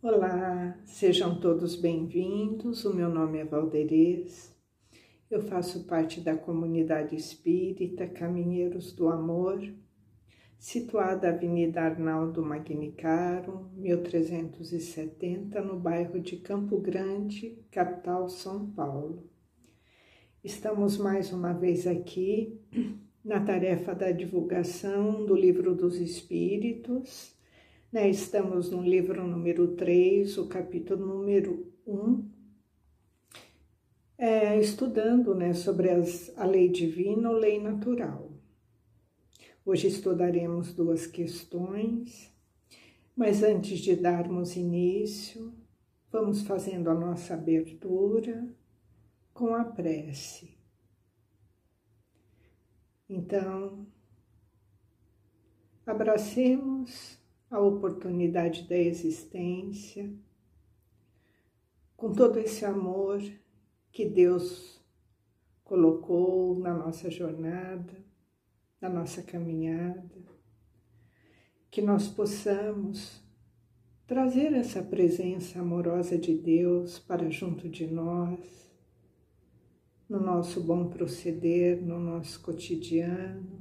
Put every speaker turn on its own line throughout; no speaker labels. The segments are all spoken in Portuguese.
Olá, sejam todos bem-vindos. O meu nome é Valderez. Eu faço parte da comunidade espírita Caminheiros do Amor, situada na Avenida Arnaldo Magnicaro, 1370, no bairro de Campo Grande, capital São Paulo. Estamos mais uma vez aqui na tarefa da divulgação do Livro dos Espíritos. Estamos no livro número 3, o capítulo número 1, estudando sobre a lei divina ou lei natural. Hoje estudaremos 2 questões, mas antes de darmos início, vamos fazendo a nossa abertura com a prece. Então, abracemos a oportunidade da existência, com todo esse amor que Deus colocou na nossa jornada, na nossa caminhada, que nós possamos trazer essa presença amorosa de Deus para junto de nós, no nosso bom proceder, no nosso cotidiano.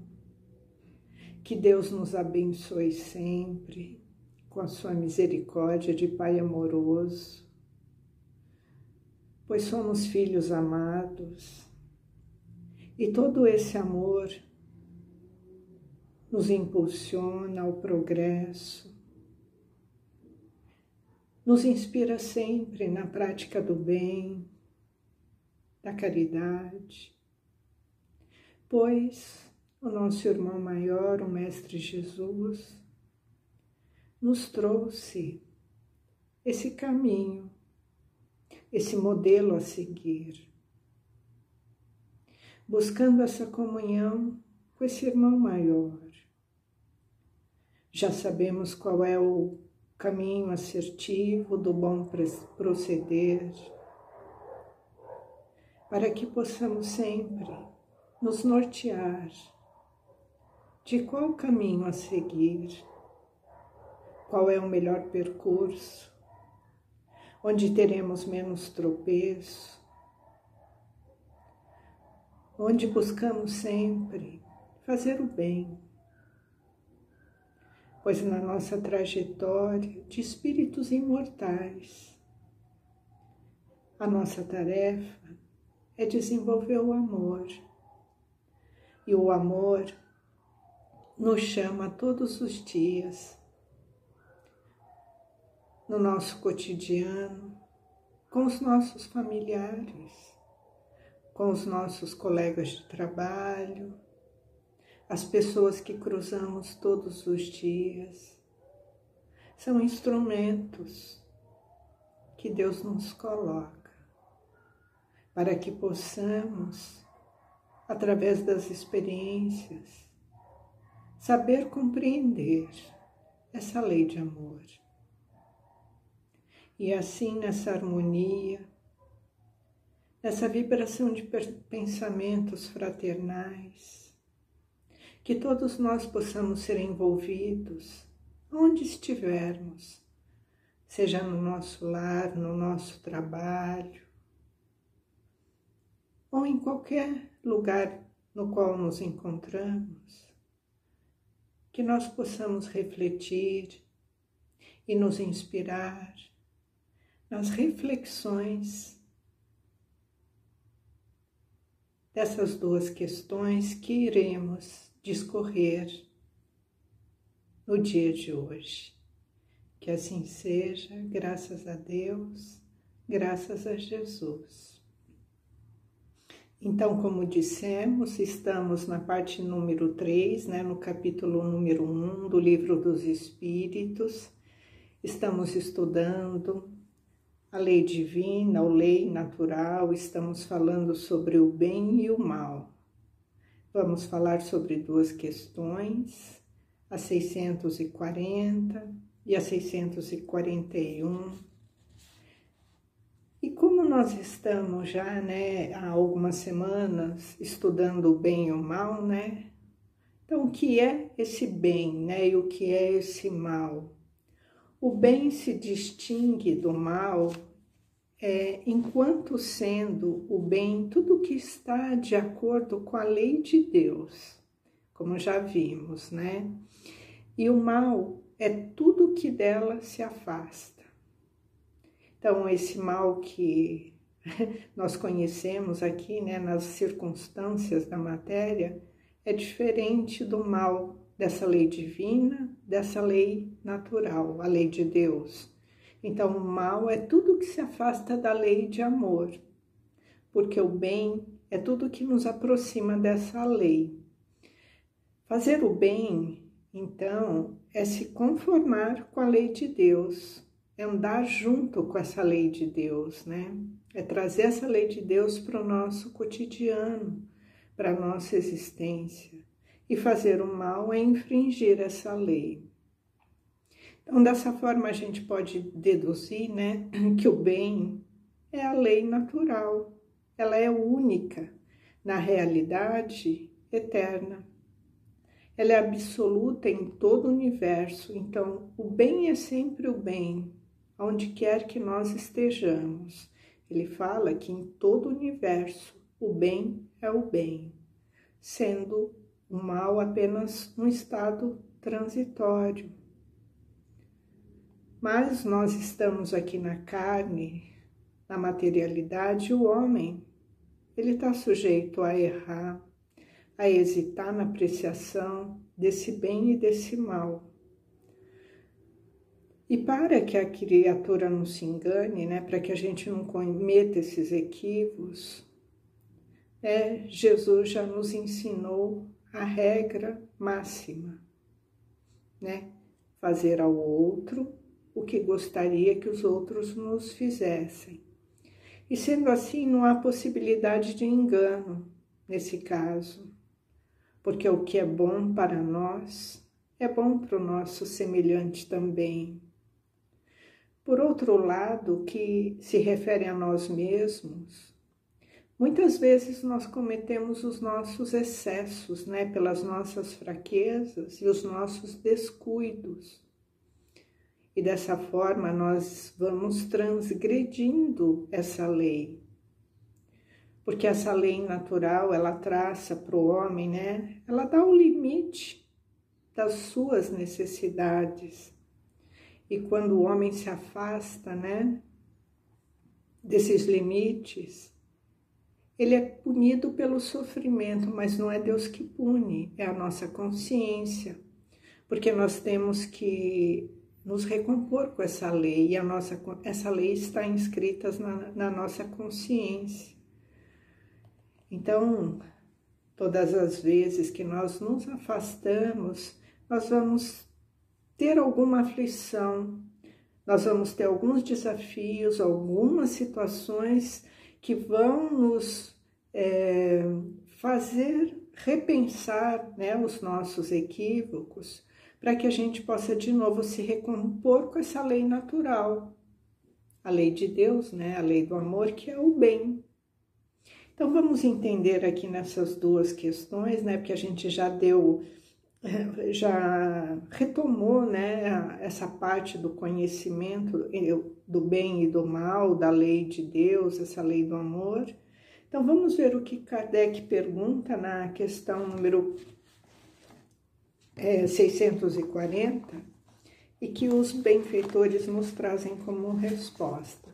Que Deus nos abençoe sempre com a sua misericórdia de Pai amoroso, pois somos filhos amados e todo esse amor nos impulsiona ao progresso, nos inspira sempre na prática do bem, da caridade, pois o nosso irmão maior, o Mestre Jesus, nos trouxe esse caminho, esse modelo a seguir, buscando essa comunhão com esse irmão maior. Já sabemos qual é o caminho assertivo do bom proceder, para que possamos sempre nos nortear de qual caminho a seguir, qual é o melhor percurso, onde teremos menos tropeço, onde buscamos sempre fazer o bem, pois na nossa trajetória de espíritos imortais, a nossa tarefa é desenvolver o amor, e o amor nos chama todos os dias, no nosso cotidiano, com os nossos familiares, com os nossos colegas de trabalho, as pessoas que cruzamos todos os dias. São instrumentos que Deus nos coloca para que possamos, através das experiências, saber compreender essa lei de amor. E assim, nessa harmonia, nessa vibração de pensamentos fraternais, que todos nós possamos ser envolvidos onde estivermos, seja no nosso lar, no nosso trabalho, ou em qualquer lugar no qual nos encontramos, que nós possamos refletir e nos inspirar nas reflexões dessas 2 questões que iremos discorrer no dia de hoje. Que assim seja, graças a Deus, graças a Jesus. Então, como dissemos, estamos na parte número 3, no capítulo número 1 do Livro dos Espíritos. Estamos estudando a lei divina ou lei natural, estamos falando sobre o bem e o mal. Vamos falar sobre 2 questões, a 640 e a 641. E como nós estamos já, há algumas semanas estudando o bem e o mal, Então, o que é esse bem, e o que é esse mal? O bem se distingue do mal enquanto sendo o bem tudo que está de acordo com a lei de Deus, como já vimos, né? E o mal é tudo que dela se afasta. Então, esse mal que nós conhecemos aqui, né, nas circunstâncias da matéria, é diferente do mal dessa lei divina, dessa lei natural, a lei de Deus. Então, o mal é tudo que se afasta da lei de amor, porque o bem é tudo que nos aproxima dessa lei. Fazer o bem, então, é se conformar com a lei de Deus, é andar junto com essa lei de Deus, né? É trazer essa lei de Deus para o nosso cotidiano, para a nossa existência. E fazer o mal é infringir essa lei. Então, dessa forma, a gente pode deduzir, né, que o bem é a lei natural. Ela é única, na realidade eterna. Ela é absoluta em todo o universo. Então, o bem é sempre o bem, onde quer que nós estejamos. Ele fala que em todo o universo o bem é o bem, sendo o mal apenas um estado transitório. Mas nós estamos aqui na carne, na materialidade, o homem, ele está sujeito a errar, a hesitar na apreciação desse bem e desse mal. E para que a criatura não se engane, né, para que a gente não cometa esses equívocos, Jesus já nos ensinou a regra máxima, né? Fazer ao outro o que gostaria que os outros nos fizessem. E sendo assim, não há possibilidade de engano nesse caso, porque o que é bom para nós é bom para o nosso semelhante também. Por outro lado, que se refere a nós mesmos, muitas vezes nós cometemos os nossos excessos, né, pelas nossas fraquezas e os nossos descuidos. E dessa forma nós vamos transgredindo essa lei. Porque essa lei natural, ela traça para o homem, né? Ela dá o limite das suas necessidades. E quando o homem se afasta, né, desses limites, ele é punido pelo sofrimento, mas não é Deus que pune, é a nossa consciência. Porque nós temos que nos recompor com essa lei, e essa lei está inscrita na nossa consciência. Então, todas as vezes que nós nos afastamos, nós vamos ter alguma aflição, nós vamos ter alguns desafios, algumas situações que vão nos fazer repensar, né, os nossos equívocos, para que a gente possa de novo se recompor com essa lei natural, a lei de Deus, né, a lei do amor, que é o bem. Então vamos entender aqui nessas duas questões, né, porque a gente já retomou, né, essa parte do conhecimento do bem e do mal, da lei de Deus, essa lei do amor. Então vamos ver o que Kardec pergunta na questão número 640 e que os benfeitores nos trazem como resposta.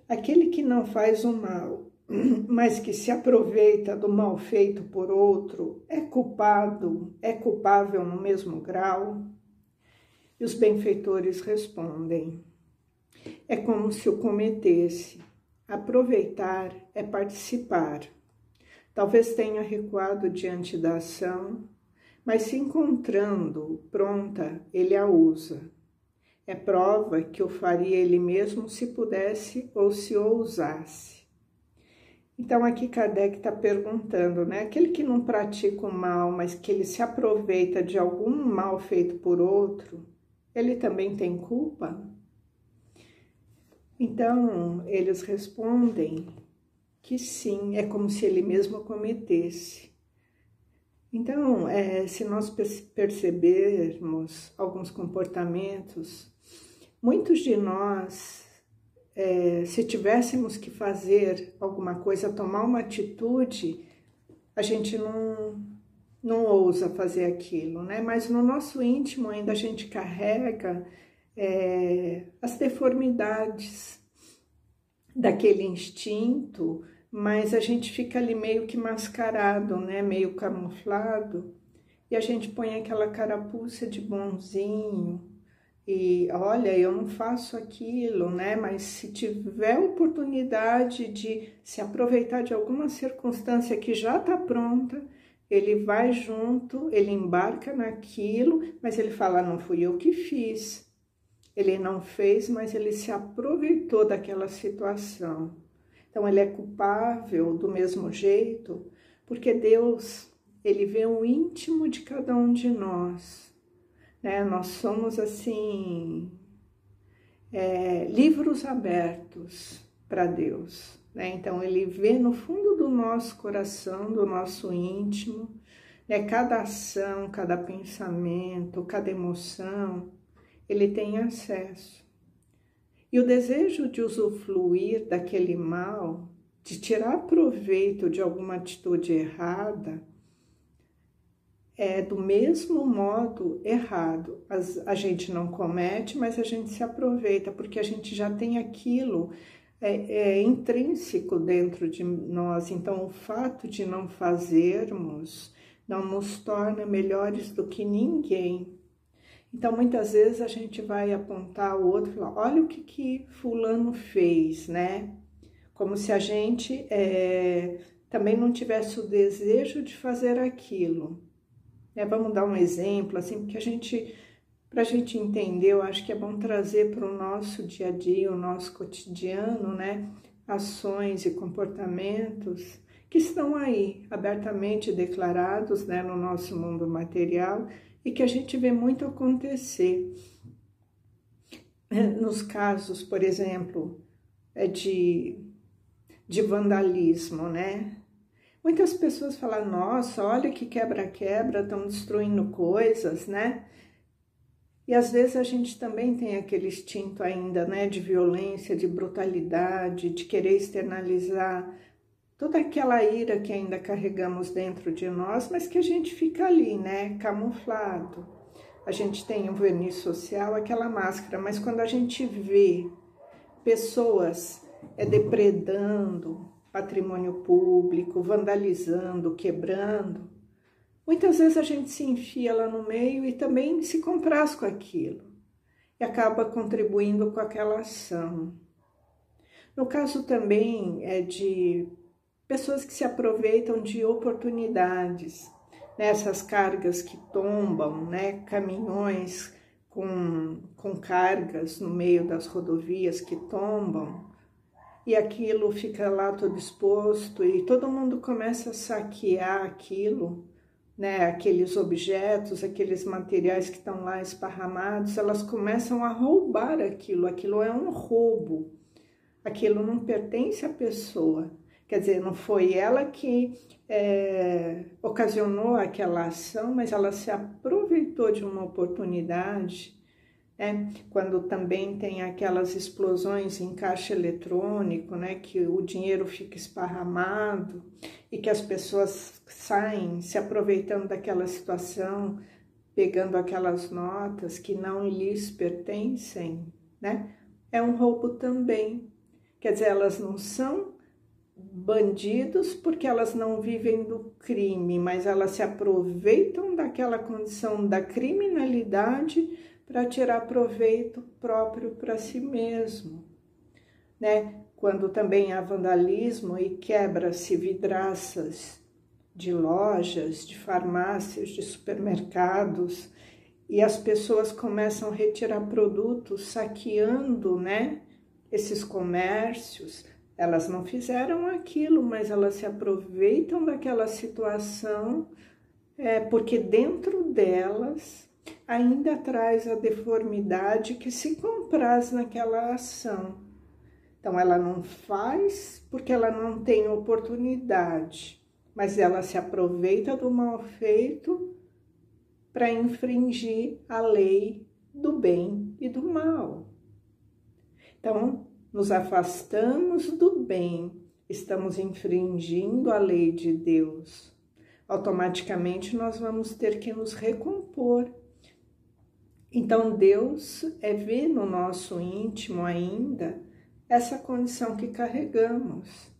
Aquele que não faz o mal, mas que se aproveita do mal feito por outro, é culpável no mesmo grau? E os benfeitores respondem: é como se o cometesse. Aproveitar é participar. Talvez tenha recuado diante da ação, mas se encontrando pronta, ele a usa. É prova que o faria ele mesmo se pudesse ou se ousasse. Então aqui Kardec está perguntando, né? Aquele que não pratica o mal, mas que ele se aproveita de algum mal feito por outro, ele também tem culpa? Então eles respondem que sim, é como se ele mesmo cometesse. Então, se nós percebermos alguns comportamentos, muitos de nós, se tivéssemos que fazer alguma coisa, tomar uma atitude, a gente não ousa fazer aquilo, né? Mas no nosso íntimo ainda a gente carrega as deformidades daquele instinto, mas a gente fica ali meio que mascarado, né? Meio camuflado, e a gente põe aquela carapuça de bonzinho, e olha, eu não faço aquilo, né? Mas se tiver oportunidade de se aproveitar de alguma circunstância que já está pronta, ele vai junto, ele embarca naquilo, mas ele fala, não fui eu que fiz. Ele não fez, mas ele se aproveitou daquela situação. Então, ele é culpável do mesmo jeito, porque Deus, ele vê o íntimo de cada um de nós, né? Nós somos, assim, livros abertos para Deus, né? Então, ele vê no fundo do nosso coração, do nosso íntimo, né? Cada ação, cada pensamento, cada emoção, ele tem acesso. E o desejo de usufruir daquele mal, de tirar proveito de alguma atitude errada, é do mesmo modo errado. A gente não comete, mas a gente se aproveita, porque a gente já tem aquilo intrínseco dentro de nós. Então, o fato de não fazermos não nos torna melhores do que ninguém. Então, muitas vezes a gente vai apontar o outro e falar, olha o que fulano fez, né? Como se a gente também não tivesse o desejo de fazer aquilo. Vamos dar um exemplo, assim, porque para a gente entender, eu acho que é bom trazer para o nosso dia a dia, o nosso cotidiano, né? Ações e comportamentos que estão aí, abertamente declarados, né, no nosso mundo material, e que a gente vê muito acontecer. Nos casos, por exemplo, de vandalismo, né? Muitas pessoas falam, nossa, olha que quebra-quebra, estão destruindo coisas, né? E às vezes a gente também tem aquele instinto ainda, né, de violência, de brutalidade, de querer externalizar toda aquela ira que ainda carregamos dentro de nós, mas que a gente fica ali, né, camuflado. A gente tem um verniz social, aquela máscara, mas quando a gente vê pessoas depredando patrimônio público, vandalizando, quebrando, muitas vezes a gente se enfia lá no meio e também se compraz com aquilo e acaba contribuindo com aquela ação. No caso também de pessoas que se aproveitam de oportunidades, né? Essas cargas que tombam, né? Caminhões com cargas no meio das rodovias que tombam, e aquilo fica lá todo exposto e todo mundo começa a saquear aquilo, né? Aqueles objetos, aqueles materiais que estão lá esparramados, elas começam a roubar aquilo é um roubo, aquilo não pertence à pessoa. Quer dizer, não foi ela que ocasionou aquela ação, mas ela se aproveitou de uma oportunidade, né? Quando também tem aquelas explosões em caixa eletrônico, né? Que o dinheiro fica esparramado e que as pessoas saem se aproveitando daquela situação, pegando aquelas notas que não lhes pertencem, né? É um roubo também. Quer dizer, elas não são bandidos porque elas não vivem do crime, mas elas se aproveitam daquela condição da criminalidade para tirar proveito próprio para si mesmo, né? Quando também há vandalismo e quebra-se vidraças de lojas, de farmácias, de supermercados, e as pessoas começam a retirar produtos, saqueando, né, esses comércios. Elas não fizeram aquilo, mas elas se aproveitam daquela situação, porque dentro delas ainda traz a deformidade que se compraz naquela ação. Então, ela não faz porque ela não tem oportunidade, mas ela se aproveita do mal feito para infringir a lei do bem e do mal. Então, nos afastamos do bem, estamos infringindo a lei de Deus. Automaticamente nós vamos ter que nos recompor. Então Deus vê no nosso íntimo ainda essa condição que carregamos.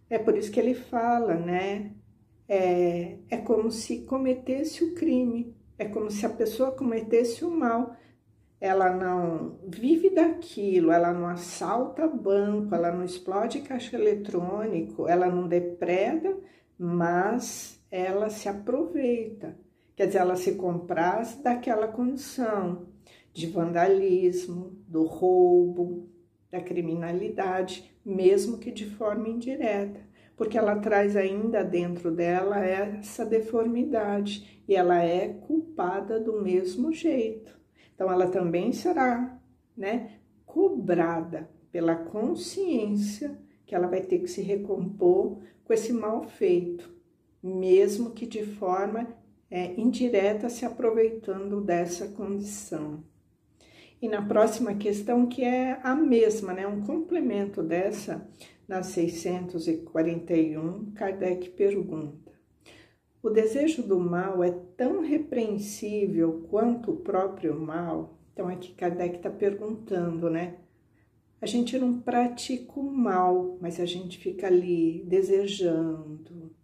É por isso que ele fala, né? É como se cometesse o crime, é como se a pessoa cometesse o mal. Ela não vive daquilo, ela não assalta banco, ela não explode caixa eletrônico, ela não depreda, mas ela se aproveita. Quer dizer, ela se compraz daquela condição de vandalismo, do roubo, da criminalidade, mesmo que de forma indireta, porque ela traz ainda dentro dela essa deformidade e ela é culpada do mesmo jeito. Então, ela também será, né, cobrada pela consciência que ela vai ter que se recompor com esse mal feito, mesmo que de forma indireta, se aproveitando dessa condição. E na próxima questão, que é a mesma, né, um complemento dessa, na 641, Kardec pergunta: o desejo do mal é tão repreensível quanto o próprio mal? Então aqui Kardec está perguntando, né? A gente não pratica o mal, mas a gente fica ali desejando,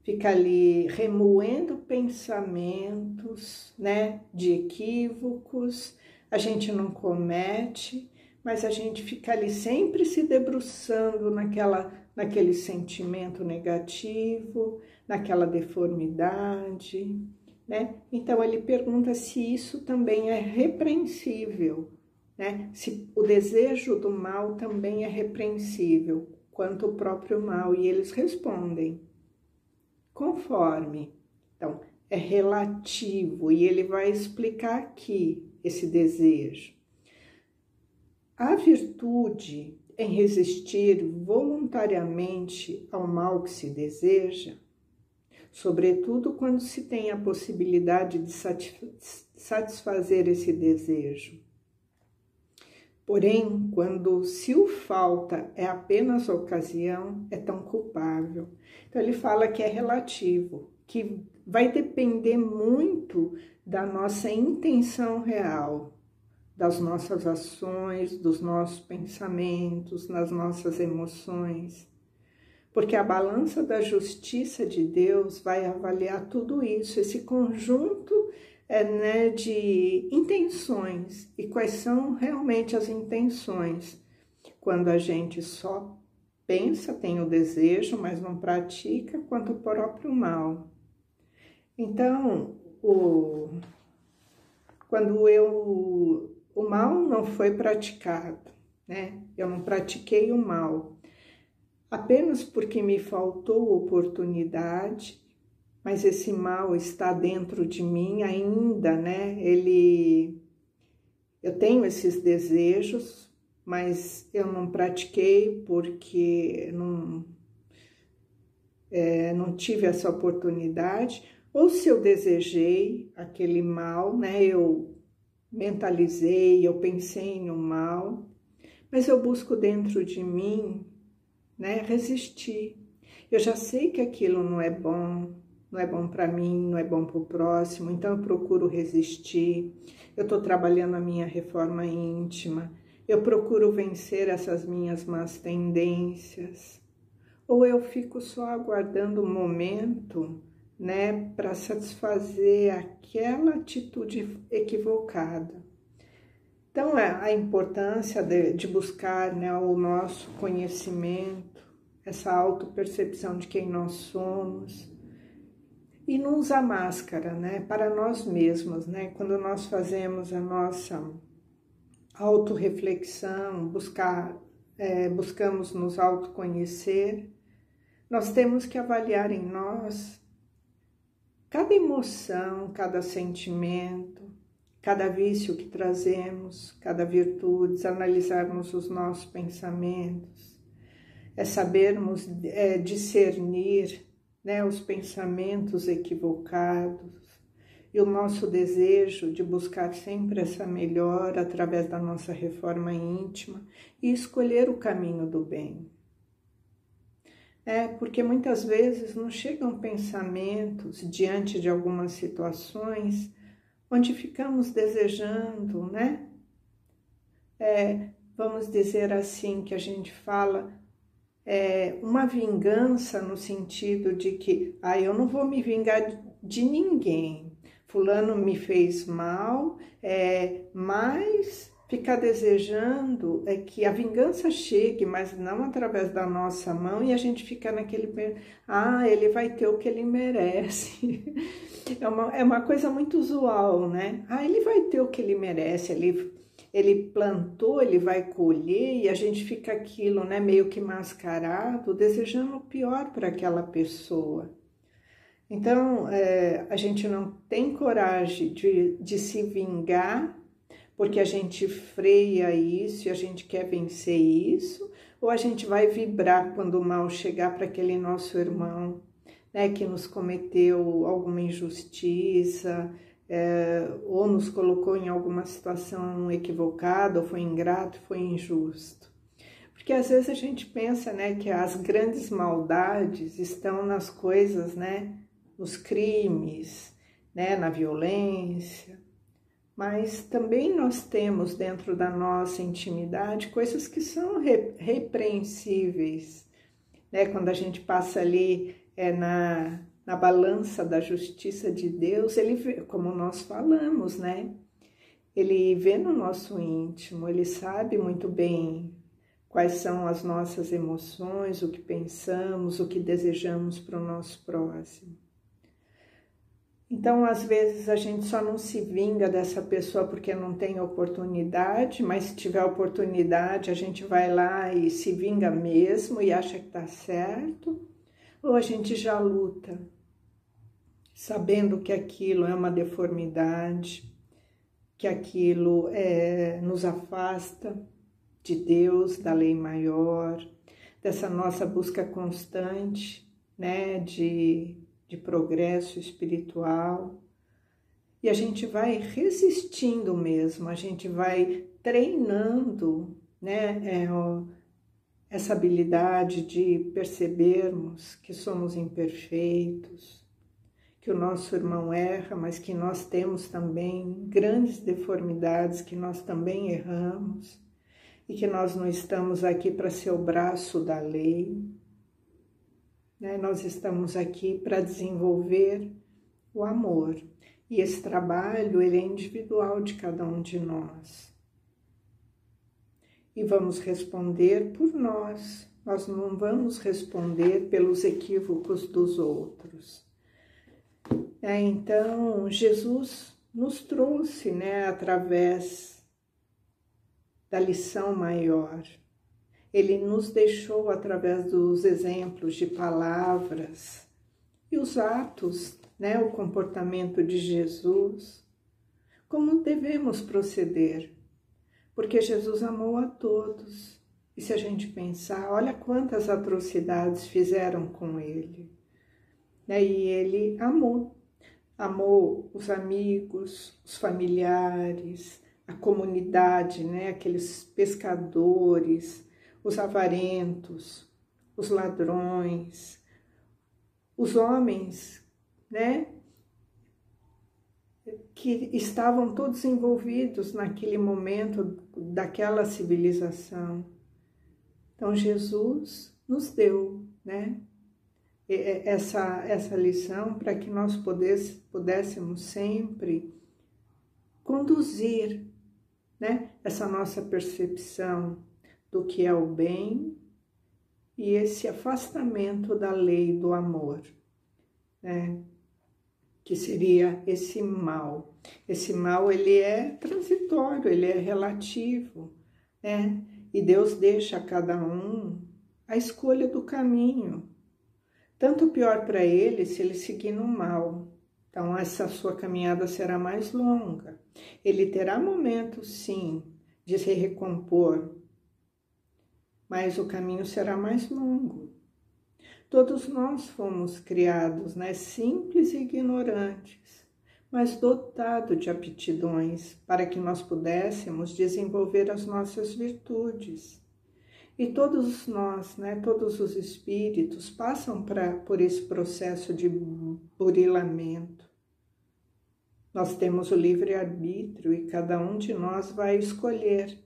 fica ali remoendo pensamentos, né, de equívocos. A gente não comete, mas a gente fica ali sempre se debruçando naquele sentimento negativo, naquela deformidade, né? Então ele pergunta se isso também é repreensível, né? Se o desejo do mal também é repreensível, quanto o próprio mal. E eles respondem: conforme. Então, é relativo, e ele vai explicar aqui esse desejo. A virtude em resistir voluntariamente ao mal que se deseja, sobretudo quando se tem a possibilidade de satisfazer esse desejo. Porém, quando se o falta é apenas ocasião, é tão culpável. Então ele fala que é relativo, que vai depender muito da nossa intenção real, das nossas ações, dos nossos pensamentos, das nossas emoções. Porque a balança da justiça de Deus vai avaliar tudo isso, esse conjunto né, de intenções. E quais são realmente as intenções? Quando a gente só pensa, tem o desejo, mas não pratica, quanto o próprio mal. Então, quando o mal não foi praticado, né? Eu não pratiquei o mal, apenas porque me faltou oportunidade, mas esse mal está dentro de mim ainda, né? Eu tenho esses desejos, mas eu não pratiquei porque não tive essa oportunidade. Ou se eu desejei aquele mal, né? Eu mentalizei, eu pensei no mal, mas eu busco dentro de mim, né, resistir. Eu já sei que aquilo não é bom para mim, não é bom para o próximo, então eu procuro resistir. Eu estou trabalhando a minha reforma íntima, eu procuro vencer essas minhas más tendências. Ou eu fico só aguardando o momento, né, para satisfazer aquela atitude equivocada. Então, a importância de buscar, né, o nosso conhecimento, essa autopercepção de quem nós somos, e não usar máscara, né, para nós mesmos, né, quando nós fazemos a nossa autorreflexão, buscamos nos autoconhecer, nós temos que avaliar em nós cada emoção, cada sentimento, cada vício que trazemos, cada virtude, analisarmos os nossos pensamentos, sabermos discernir, né, os pensamentos equivocados e o nosso desejo de buscar sempre essa melhora através da nossa reforma íntima e escolher o caminho do bem. Porque muitas vezes nos chegam pensamentos diante de algumas situações onde ficamos desejando, né? Vamos dizer assim, que a gente fala uma vingança no sentido de que eu não vou me vingar de ninguém, fulano me fez mal, mas ficar desejando que a vingança chegue, mas não através da nossa mão, e a gente fica naquele, ele vai ter o que ele merece. É uma coisa muito usual, né? Ele vai ter o que ele merece, ele plantou, ele vai colher, e a gente fica aquilo, né, meio que mascarado, desejando o pior para aquela pessoa. Então, a gente não tem coragem de se vingar, porque a gente freia isso e a gente quer vencer isso, ou a gente vai vibrar quando o mal chegar para aquele nosso irmão, né, que nos cometeu alguma injustiça, ou nos colocou em alguma situação equivocada, ou foi ingrato, foi injusto. Porque às vezes a gente pensa, né, que as grandes maldades estão nas coisas, né, nos crimes, né, na violência, mas também nós temos dentro da nossa intimidade coisas que são repreensíveis, né, quando a gente passa ali na balança da justiça de Deus, ele vê, como nós falamos, né? Ele vê no nosso íntimo, ele sabe muito bem quais são as nossas emoções, o que pensamos, o que desejamos para o nosso próximo. Então, às vezes, a gente só não se vinga dessa pessoa porque não tem oportunidade, mas se tiver oportunidade, a gente vai lá e se vinga mesmo e acha que está certo, ou a gente já luta, sabendo que aquilo é uma deformidade, que aquilo nos afasta de Deus, da lei maior, dessa nossa busca constante, né, de progresso espiritual. E a gente vai resistindo mesmo, a gente vai treinando, né, essa habilidade de percebermos que somos imperfeitos, que o nosso irmão erra, mas que nós temos também grandes deformidades, que nós também erramos, e que nós não estamos aqui para ser o braço da lei, né? Nós estamos aqui para desenvolver o amor, e esse trabalho ele é individual de cada um de nós. E vamos responder por nós não vamos responder pelos equívocos dos outros. Então, Jesus nos trouxe, né, através da lição maior. Ele nos deixou através dos exemplos de palavras e os atos, né, o comportamento de Jesus, como devemos proceder, porque Jesus amou a todos. E se a gente pensar, olha quantas atrocidades fizeram com ele, né, e ele amou os amigos, os familiares, a comunidade, né, aqueles pescadores, os avarentos, os ladrões, os homens, né, que estavam todos envolvidos naquele momento daquela civilização. Então Jesus nos deu, né, essa lição para que nós pudéssemos sempre conduzir, né, essa nossa percepção do que é o bem e esse afastamento da lei do amor, né, que seria esse mal. Esse mal, ele é transitório, ele é relativo, né, e Deus deixa a cada um a escolha do caminho. Tanto pior para ele se ele seguir no mal. Então, essa sua caminhada será mais longa. Ele terá momentos, sim, de se recompor, mas o caminho será mais longo. Todos nós fomos criados, né, simples e ignorantes, mas dotados de aptidões para que nós pudéssemos desenvolver as nossas virtudes. E todos nós, né, todos os espíritos passam por esse processo de burilamento. Nós temos o livre-arbítrio e cada um de nós vai escolher,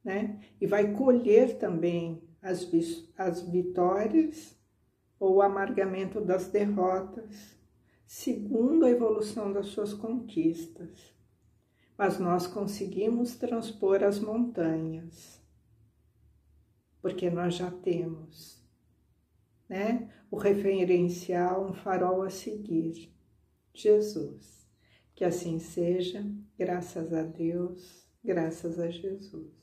né? E vai colher também as vitórias ou o amargamento das derrotas, segundo a evolução das suas conquistas. Mas nós conseguimos transpor as montanhas, porque nós já temos, né, o referencial, um farol a seguir, Jesus. Que assim seja, graças a Deus, graças a Jesus.